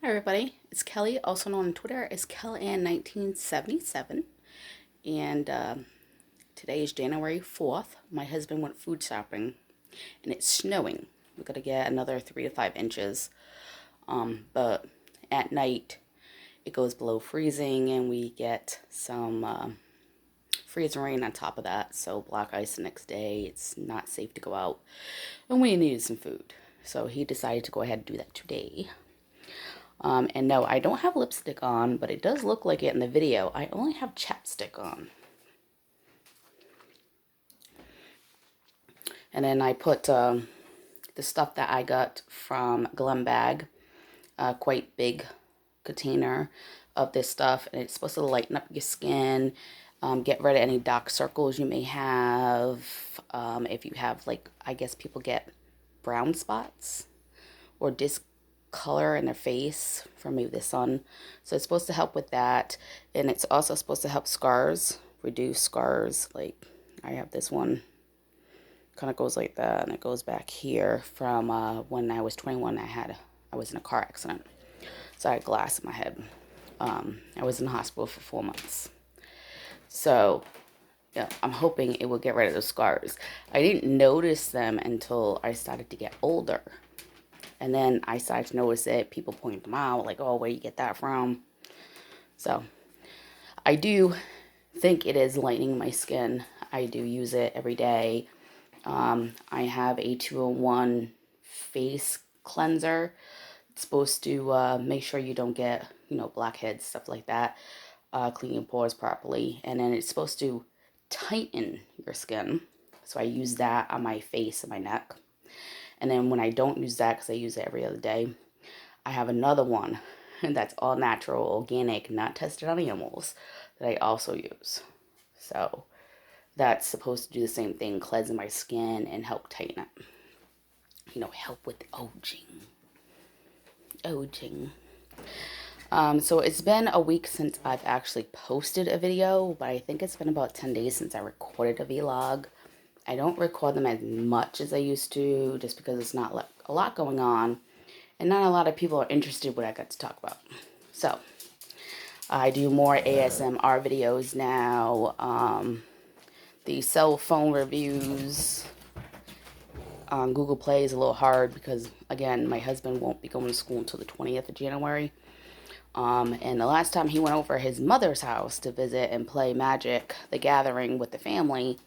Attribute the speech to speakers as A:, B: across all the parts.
A: Hi everybody, it's Kelly, also known on Twitter as Kellyann1977, and today is January 4th. My husband went food shopping, and it's snowing. We're gonna get another 3 to 5 inches, but at night it goes below freezing, and we get some freezing rain on top of that. So black ice the next day. It's not safe to go out, and we needed some food, so he decided to go ahead and do that today. And no, I don't have lipstick on, but it does look like it in the video. I only have chapstick on. And then I put the stuff that I got from Glen Bag, a quite big container of this stuff. And it's supposed to lighten up your skin, get rid of any dark circles you may have. If you have, like, I guess people get brown spots or discolor in their face from maybe the sun. So it's supposed to help with that. And it's also supposed to help scars, reduce scars. Like I have this one, kind of goes like that, and it goes back here from when I was 21. I was in a car accident, so I had glass in my head. I was in the hospital for 4 months. So yeah, I'm hoping it will get rid of those scars. I didn't notice them until I started to get older. And then I started to notice it. People point them out, like, oh, where you get that from? So I do think it is lightening my skin. I do use it every day. I have a 2-in-1 face cleanser. It's supposed to make sure you don't get, blackheads, stuff like that. Clean your pores properly. And then it's supposed to tighten your skin. So I use that on my face and my neck. And then when I don't use that, because I use it every other day, I have another one that's all natural, organic, not tested on animals, that I also use. So that's supposed to do the same thing, cleanse my skin and help tighten it. Help with aging. Aging. So it's been a week since I've actually posted a video, but I think it's been about 10 days since I recorded a vlog. I don't record them as much as I used to, just because it's not a lot going on, and not a lot of people are interested in what I got to talk about. So I do more ASMR videos now. The cell phone reviews on Google Play is a little hard because, again, my husband won't be going to school until the 20th of January. And the last time he went over his mother's house to visit and play Magic the Gathering with the family,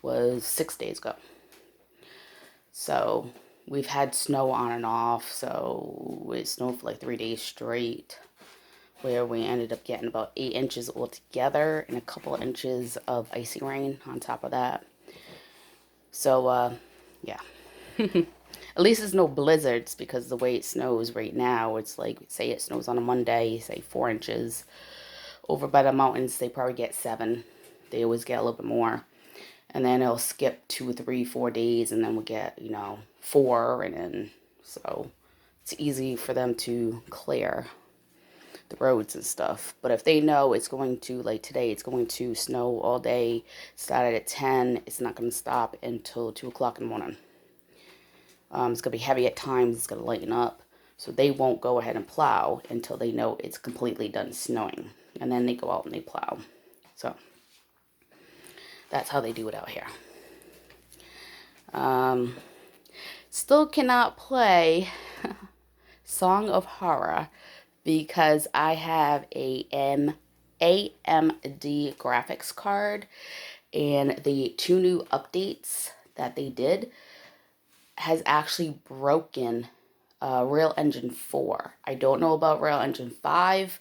A: was 6 days ago. So we've had snow on and off. So it snowed for like 3 days straight, where we ended up getting about 8 inches altogether and a couple inches of icy rain on top of that. So, yeah. At least there's no blizzards, because the way it snows right now, it's like, say it snows on a Monday, say 4 inches. Over by the mountains, they probably get 7. They always get a little bit more. And then it'll skip 2, 3, 4 days, and then we'll get, 4, and then, so it's easy for them to clear the roads and stuff. But if they know it's going to, like today, it's going to snow all day, started at 10, it's not going to stop until 2 o'clock in the morning. It's going to be heavy at times, it's going to lighten up. So they won't go ahead and plow until they know it's completely done snowing. And then they go out and they plow. So that's how they do it out here. Still cannot play Song of Horror because I have a AMD graphics card, and the 2 new updates that they did has actually broken Real Engine 4. I don't know about Real Engine 5,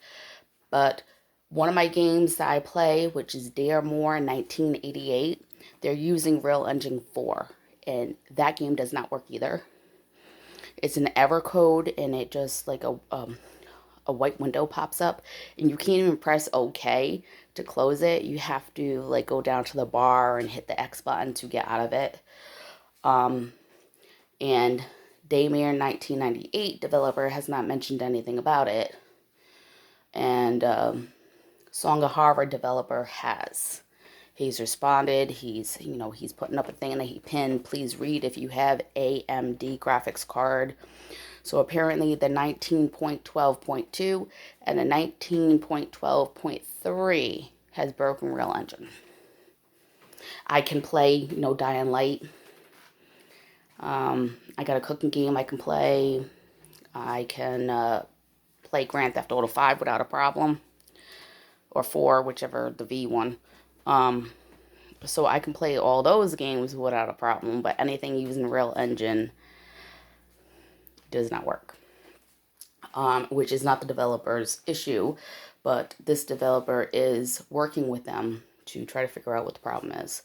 A: but one of my games that I play, which is Dare More 1988, they're using Real Engine 4, and that game does not work either. It's an error code, and it just like a white window pops up, and you can't even press OK to close it. You have to like go down to the bar and hit the X button to get out of it. And Daymare 1998 developer has not mentioned anything about it, and Song of Horror developer has. He's responded. He's putting up a thing that he pinned. Please read if you have AMD graphics card. So apparently the 19.12.2 and the 19.12.3 has broken Real Engine. I can play, Dying Light. I got a cooking game I can play. I can play Grand Theft Auto 5 without a problem. Or 4, whichever, the V one. So I can play all those games without a problem, but anything using Real Engine does not work. Which is not the developer's issue, but this developer is working with them to try to figure out what the problem is.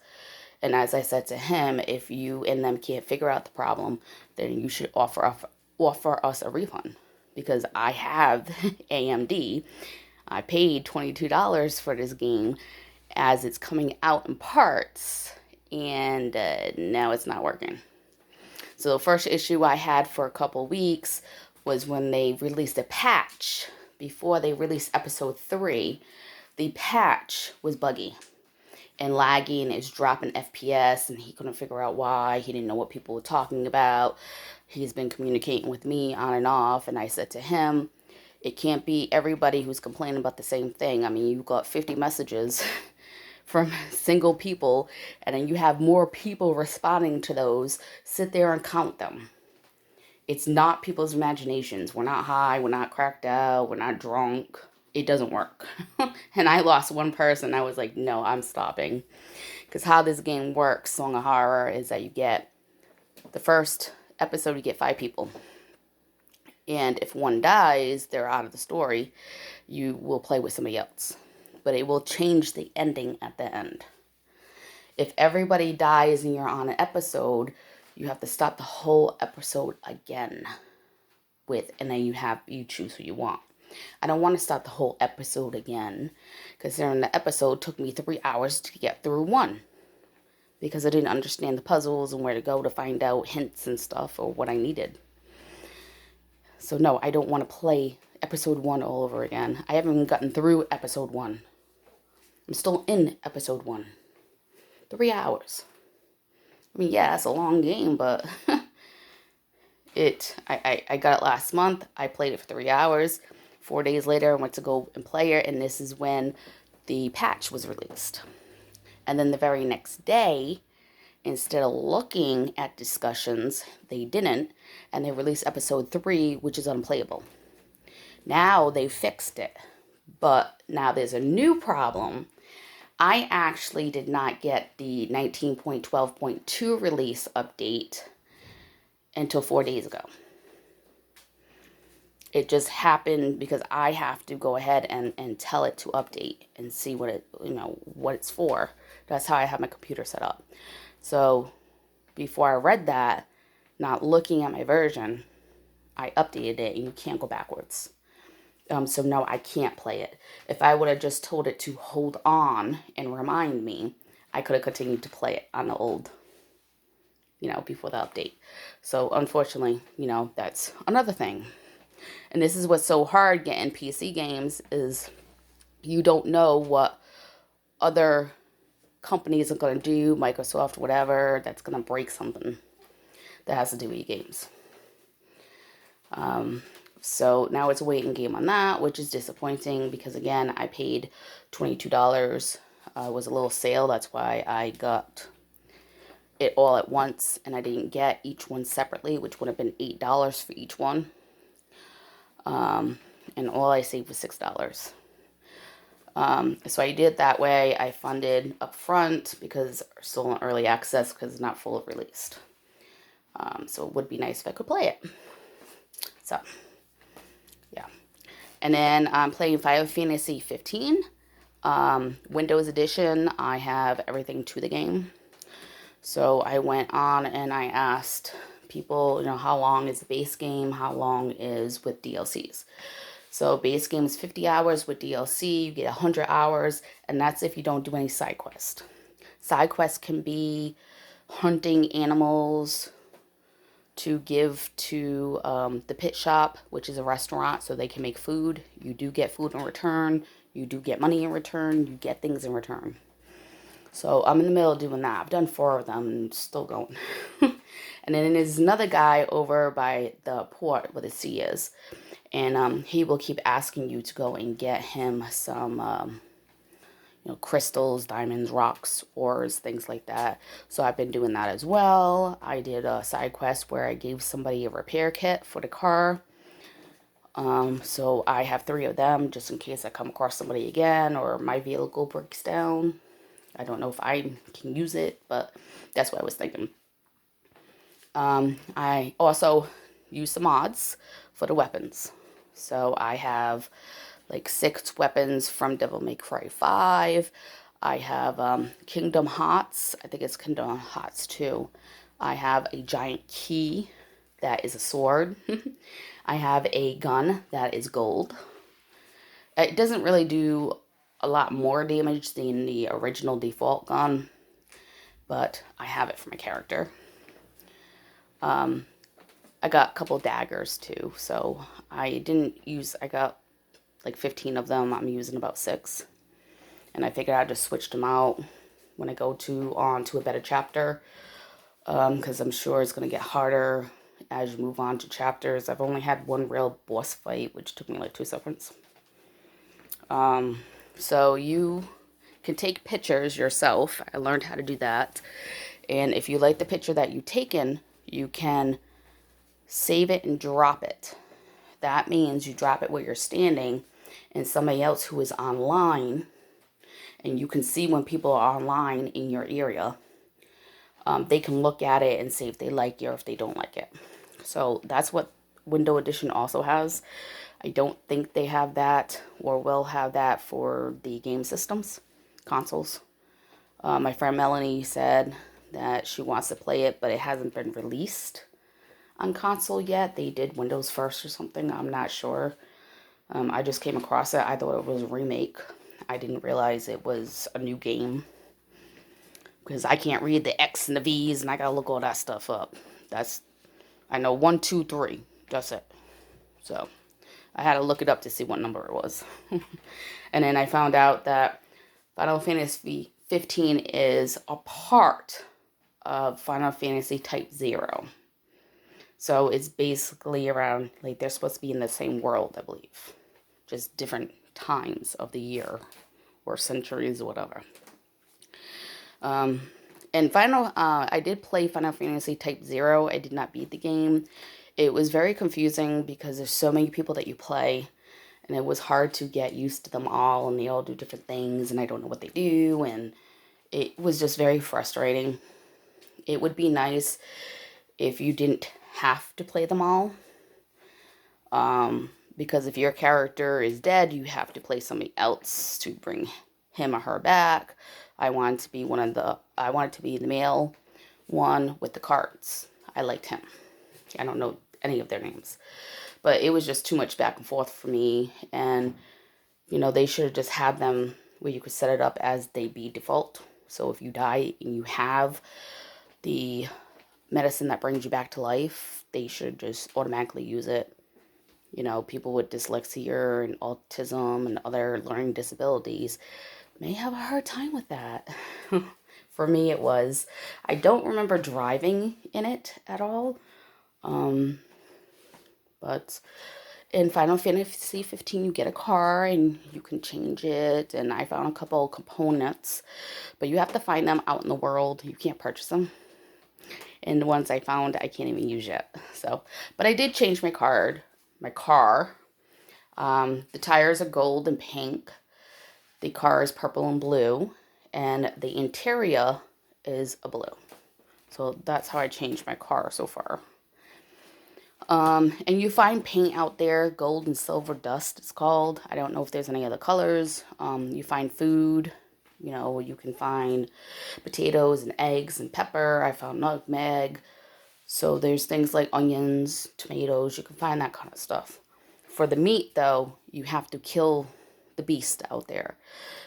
A: And as I said to him, if you and them can't figure out the problem, then you should offer us a refund, because I have AMD. I paid $22 for this game as it's coming out in parts, and now it's not working. So the first issue I had for a couple weeks was when they released a patch. Before they released episode 3, the patch was buggy and laggy, and it's dropping FPS, and he couldn't figure out why. He didn't know what people were talking about. He's been communicating with me on and off, and I said to him, it can't be everybody who's complaining about the same thing. I mean, you've got 50 messages from single people, and then you have more people responding to those. Sit there and count them. It's not people's imaginations. We're not high, we're not cracked out, we're not drunk. It doesn't work. And I lost one person. I was like, no, I'm stopping. Because how this game works, Song of Horror, is that you get the first episode, you get 5 people. And if one dies, they're out of the story. You will play with somebody else. But it will change the ending at the end. If everybody dies and you're on an episode, you have to start the whole episode again and then you choose who you want. I don't want to start the whole episode again, because during the episode took me 3 hours to get through one, because I didn't understand the puzzles and where to go to find out hints and stuff or what I needed. So no, I don't want to play episode 1 all over again. I haven't even gotten through episode 1. I'm still in episode 1. 3 hours. I mean, yeah, it's a long game, but I got it last month. I played it for 3 hours. 4 days later, I went to go and play it, and this is when the patch was released. And then the very next day, instead of looking at discussions, they didn't, and they released episode 3, which is unplayable. Now they fixed it, but now there's a new problem. I actually did not get the 19.12.2 release update until 4 days ago. It just happened because I have to go ahead and tell it to update and see what what it's for. That's how I have my computer set up. So before I read that, not looking at my version, I updated it, and you can't go backwards. So no, I can't play it. If I would have just told it to hold on and remind me, I could have continued to play it on the old, before the update. So unfortunately, that's another thing. And this is what's so hard getting PC games, is you don't know what other companies are going to do, Microsoft, whatever, that's going to break something that has to do with your games. So now it's a waiting game on that, which is disappointing because, again, I paid $22. It was a little sale. That's why I got it all at once, and I didn't get each one separately, which would have been $8 for each one. And all I saved was $6. So I did it that way. I funded up front because it's still in early access because it's not full released. So it would be nice if I could play it. So, yeah. And then I'm playing Final Fantasy 15. Windows Edition. I have everything to the game. So I went on and I asked people, how long is the base game? How long is with DLCs? So base game is 50 hours. With DLC, you get 100 hours, and that's if you don't do any side quest. Side quests can be hunting animals to give to the pit shop, which is a restaurant, so they can make food. You do get food in return. You do get money in return. You get things in return. So I'm in the middle of doing that. I've done 4 of them and still going. And then there's another guy over by the port where the sea is. And he will keep asking you to go and get him some, crystals, diamonds, rocks, ores, things like that. So I've been doing that as well. I did a side quest where I gave somebody a repair kit for the car. So I have 3 of them just in case I come across somebody again or my vehicle breaks down. I don't know if I can use it, but that's what I was thinking. I also use the mods for the weapons. So I have like 6 weapons from Devil May Cry 5. I have Kingdom Hearts. I think it's Kingdom Hearts 2. I have a giant key that is a sword. I have a gun that is gold. It doesn't really do a lot more damage than the original default gun, but I have it for my character. I got a couple daggers too, so I got like 15 of them. I'm using about 6. And I figured I'd just switch them out when I go on to a better chapter, because I'm sure it's going to get harder as you move on to chapters. I've only had one real boss fight, which took me like 2 seconds. So you can take pictures yourself. I learned how to do that. And if you like the picture that you've taken, you can save it and drop it. That means you drop it where you're standing and somebody else who is online, and you can see when people are online in your area, they can look at it and see if they like it or if they don't like it. So that's what Window Edition also has. I don't think they have that or will have that for the game systems, consoles. My friend Melanie said that she wants to play it, but it hasn't been released on console yet. They did Windows first or something. I'm not sure. I just came across it. I thought it was a remake. I didn't realize it was a new game, because I can't read the X and the V's, and I gotta look all that stuff up. I know 1, 2, 3. That's it. So I had to look it up to see what number it was. And then I found out that Final Fantasy 15 is a part of Final Fantasy Type 0. So it's basically around, like, they're supposed to be in the same world, I believe. Just different times of the year or centuries or whatever. And I did play Final Fantasy Type 0. I did not beat the game. It was very confusing because there's so many people that you play, and it was hard to get used to them all, and they all do different things, and I don't know what they do, and it was just very frustrating. It would be nice if you didn't have to play them all. Because if your character is dead, you have to play somebody else to bring him or her back. I wanted to be the male one with the cards. I liked him. I don't know any of their names. But it was just too much back and forth for me. And, they should have just had them where you could set it up as they be default. So if you die and you have the medicine that brings you back to life, they should just automatically use it. People with dyslexia and autism and other learning disabilities may have a hard time with that. For me, it was. I don't remember driving in it at all. But in Final Fantasy 15, you get a car and you can change it. And I found a couple components, but you have to find them out in the world. You can't purchase them. And the ones I found, I can't even use yet. So, but I did change my car. The tires are gold and pink. The car is purple and blue. And the interior is a blue. So that's how I changed my car so far. And you find paint out there, gold and silver dust it's called. I don't know if there's any other colors. You find food. You can find potatoes and eggs and pepper. I found nutmeg. So there's things like onions, tomatoes. You can find that kind of stuff. For the meat, though, you have to kill the beast out there.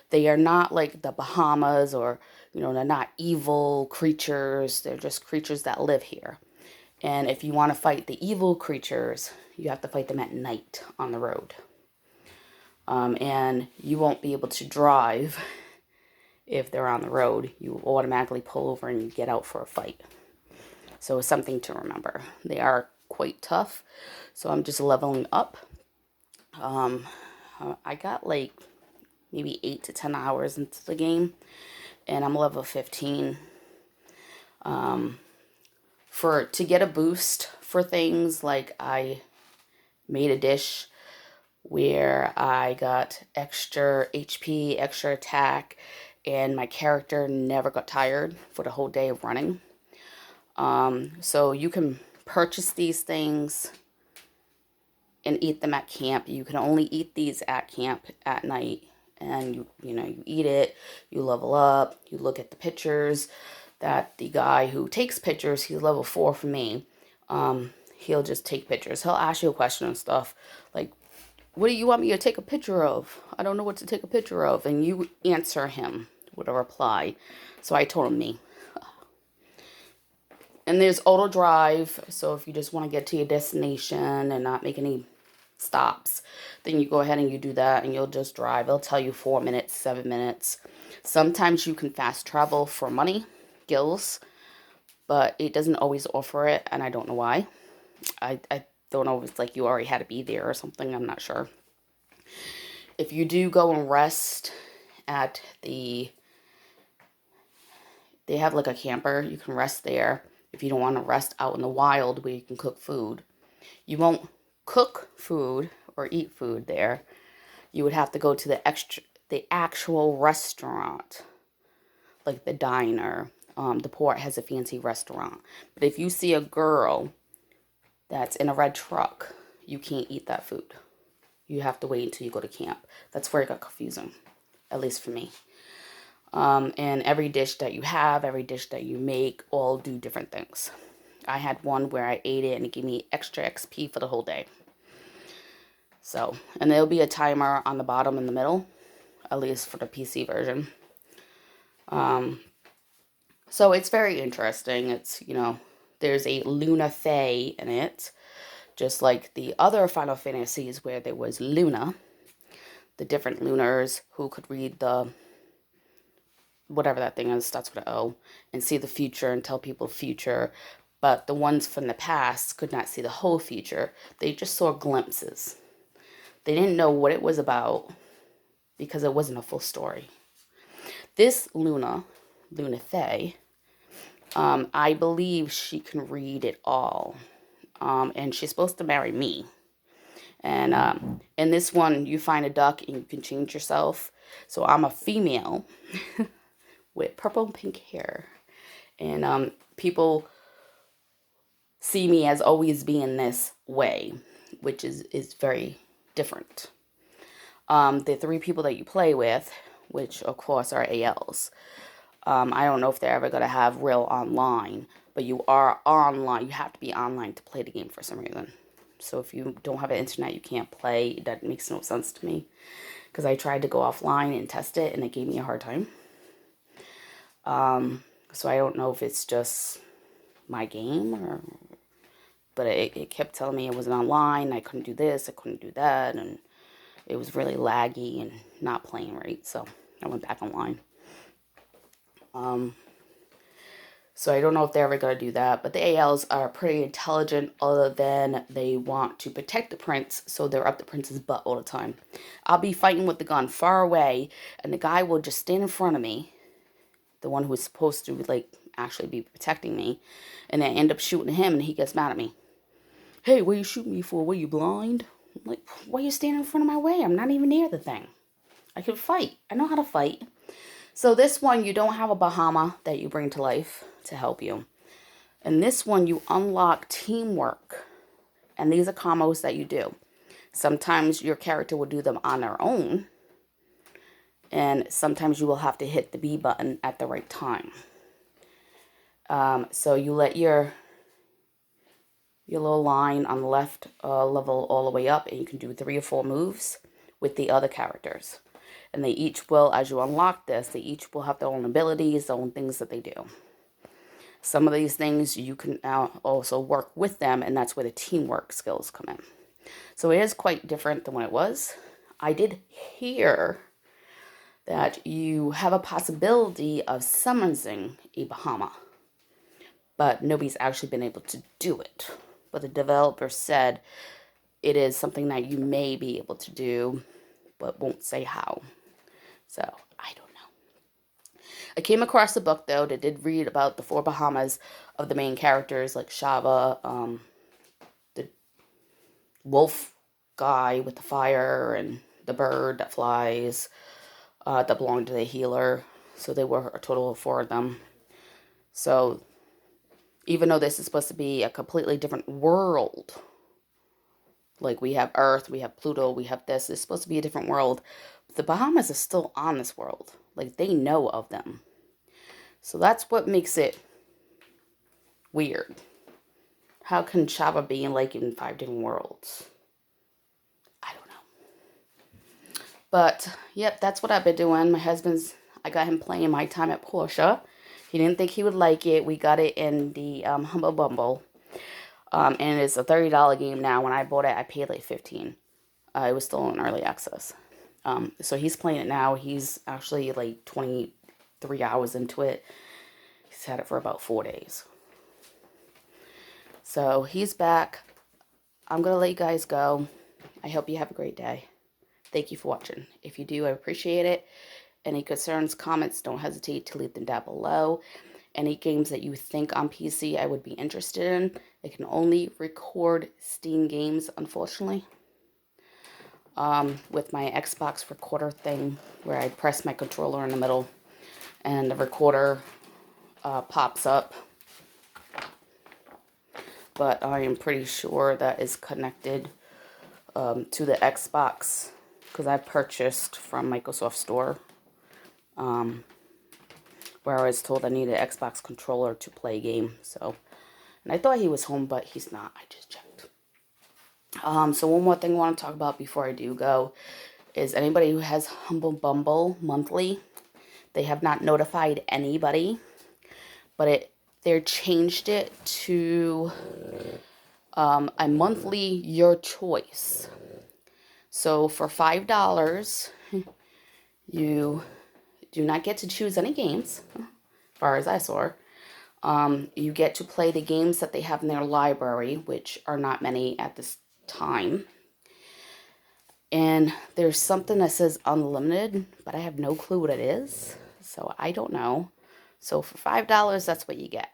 A: They are not like the Bahamas, or, they're not evil creatures. They're just creatures that live here. And if you want to fight the evil creatures, you have to fight them at night on the road. And you won't be able to drive if they're on the road. You automatically pull over and get out for a fight. So it's something to remember. They are quite tough. So I'm just leveling up. Um, I got like maybe 8 to 10 hours into the game, and I'm level 15. To get a boost for things, like I made a dish where I got extra HP, extra attack, and my character never got tired for the whole day of running. So you can purchase these things and eat them at camp. You can only eat these at camp at night, and you eat it, you level up, you look at the pictures that the guy who takes pictures, he's level 4 for me. He'll just take pictures. He'll ask you a question and stuff like, what do you want me to take a picture of? I don't know what to take a picture of. And you answer him with a reply. So I told him me. And there's auto drive. So if you just want to get to your destination and not make any stops, then you go ahead and you do that, and you'll just drive. It'll tell you 4 minutes, 7 minutes. Sometimes you can fast travel for money, gills, but it doesn't always offer it, and I don't know why. I don't know if it's like you already had to be there or something. I'm not sure. If you do go and rest at they have like a camper, you can rest there. If you don't want to rest out in the wild where you can cook food, you won't cook food or eat food there. You would have to go to the actual restaurant, like the diner. The port has a fancy restaurant. But if you see a girl that's in a red truck, you can't eat that food. You have to wait until you go to camp. That's where it got confusing, at least for me. And every dish that you have, every dish that you make, all do different things. I had one where I ate it and it gave me extra XP for the whole day. So, and there'll be a timer on the bottom in the middle, at least for the PC version. So it's very interesting. It's, there's a Luna Fae in it, just like the other Final Fantasies where there was Luna, the different Lunars who could read the, whatever that thing is, starts with an O, and see the future and tell people future. But the ones from the past could not see the whole future. They just saw glimpses. They didn't know what it was about because it wasn't a full story. This Luna Fae, I believe she can read it all. And she's supposed to marry me. And in this one, you find a duck and you can change yourself. So I'm a female with purple and pink hair. And people see me as always being this way, which is very different. The 3 people that you play with, which of course are ALs, I don't know if they're ever going to have real online, but you are online. You have to be online to play the game for some reason. So if you don't have an internet, you can't play. That makes no sense to me, because I tried to go offline and test it, and it gave me a hard time. So I don't know if it's just my game, but it kept telling me it wasn't online. I couldn't do this, I couldn't do that, and it was really laggy and not playing right. So I went back online. So I don't know if they're ever going to do that. But the ALs are pretty intelligent, other than they want to protect the prince. So they're up the prince's butt all the time. I'll be fighting with the gun far away, and the guy will just stand in front of me, the one who is supposed to actually be protecting me, and then end up shooting him, and he gets mad at me. Hey, what are you shooting me for? Were you blind? I'm like, why are you standing in front of my way? I'm not even near the thing. I can fight. I know how to fight. So this one, you don't have a Bahama that you bring to life to help you. And this one, you unlock teamwork. And these are combos that you do. Sometimes your character will do them on their own. And sometimes you will have to hit the B button at the right time. So you let your little line on the left level all the way up, and you can do 3 or 4 moves with the other characters. And they each will, as you unlock this, they each will have their own abilities, their own things that they do. Some of these things you can now also work with them, and that's where the teamwork skills come in. So it is quite different than what it was. I did hear that you have a possibility of summoning a Bahama, but nobody's actually been able to do it. But the developer said it is something that you may be able to do, but won't say how. So, I don't know. I came across a book, though, that did read about the four Bahamas of the main characters, like Shava, the wolf guy with the fire, and the bird that flies, that belonged to the healer. So they were a total of four of them. So even though this is supposed to be a completely different world, like we have Earth, we have Pluto, we have this, it's supposed to be a different world. The Bahamas is still on this world. Like they know of them. So that's what makes it weird. How can Shaba be like in five different worlds? I don't know. But yep, that's what I've been doing. I got him playing My Time at Portia. He didn't think he would like it. We got it in the Humble Bumble. And it's a $30 game now. When I bought it, I paid like $15. It was still in early access. So he's playing it now. He's actually like 23 hours into it. He's had it for about 4 days. So he's back. I'm going to let you guys go. I hope you have a great day. Thank you for watching. If you do, I appreciate it. Any concerns, comments, don't hesitate to leave them down below. Any games that you think on PC I would be interested in. I can only record Steam games, unfortunately. With my Xbox recorder thing, where I press my controller in the middle and the recorder pops up. But I am pretty sure that is connected to the Xbox, because I purchased from Microsoft Store, where I was told I needed an Xbox controller to play a game. So, and I thought he was home, but he's not. I just checked. So one more thing I want to talk about before I do go is anybody who has Humble Bumble monthly, they have not notified anybody, but they changed it to a monthly your choice. So for $5, you do not get to choose any games, as far as I saw. You get to play the games that they have in their library, which are not many at this time. And there's something that says unlimited, but I have no clue what it is, so I don't know. So for $5, that's what you get.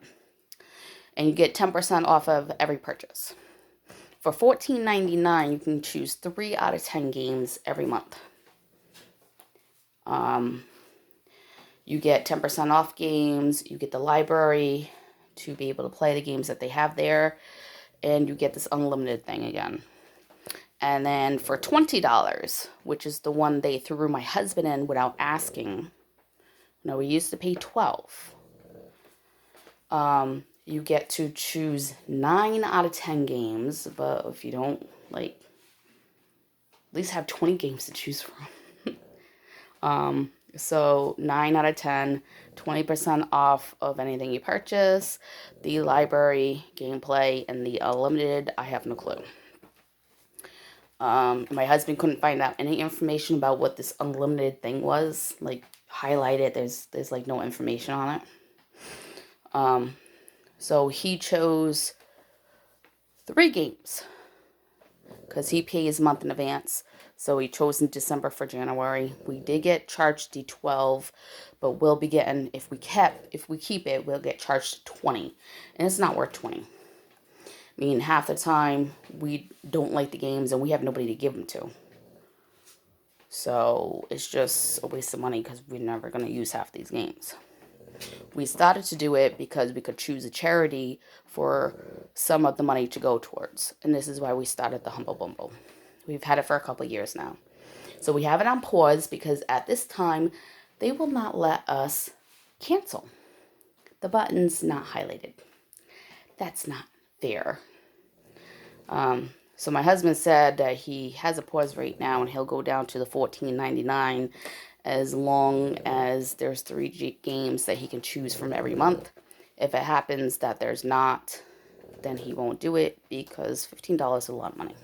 A: And you get 10% off of every purchase. For $14.99, you can choose 3 out of 10 games every month. You get 10% off games, you get the library to be able to play the games that they have there, and you get this unlimited thing again. And then for $20, which is the one they threw my husband in without asking. No, we used to pay $12. You get to choose 9 out of 10 games, but if you don't, like, at least have 20 games to choose from. So 9 out of 10, 20% off of anything you purchase. The library, gameplay, and the unlimited, I have no clue. My husband couldn't find out any information about what this unlimited thing was. Like, highlighted, there's like no information on it. So he chose 3 games, because he pays a month in advance. So he chose in December for January. We did get charged the 12, but we'll be getting, if we keep it, we'll get charged 20. And it's not worth 20. I mean, half the time we don't like the games and we have nobody to give them to. So it's just a waste of money, because we're never going to use half these games. We started to do it because we could choose a charity for some of the money to go towards. And this is why we started the Humble Bumble. We've had it for a couple of years now. So we have it on pause because at this time, they will not let us cancel. The button's not highlighted. That's not fair. So my husband said that he has a pause right now and he'll go down to the $14.99 as long as there's 3 games that he can choose from every month. If it happens that there's not, then he won't do it, because $15 is a lot of money.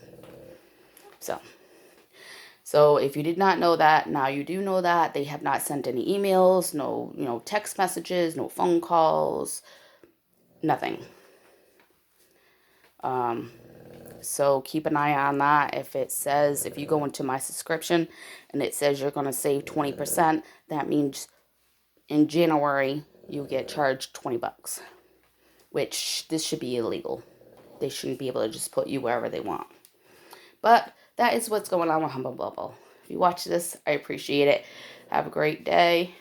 A: So if you did not know that, now you do know that. They have not sent any emails, no text messages, no phone calls, nothing. So keep an eye on that. If it says, if you go into my subscription and it says you're going to save 20%, that means in January you get charged 20 bucks, which this should be illegal. They shouldn't be able to just put you wherever they want. But that is what's going on with Humble Bubble. If you watch this, I appreciate it. Have a great day.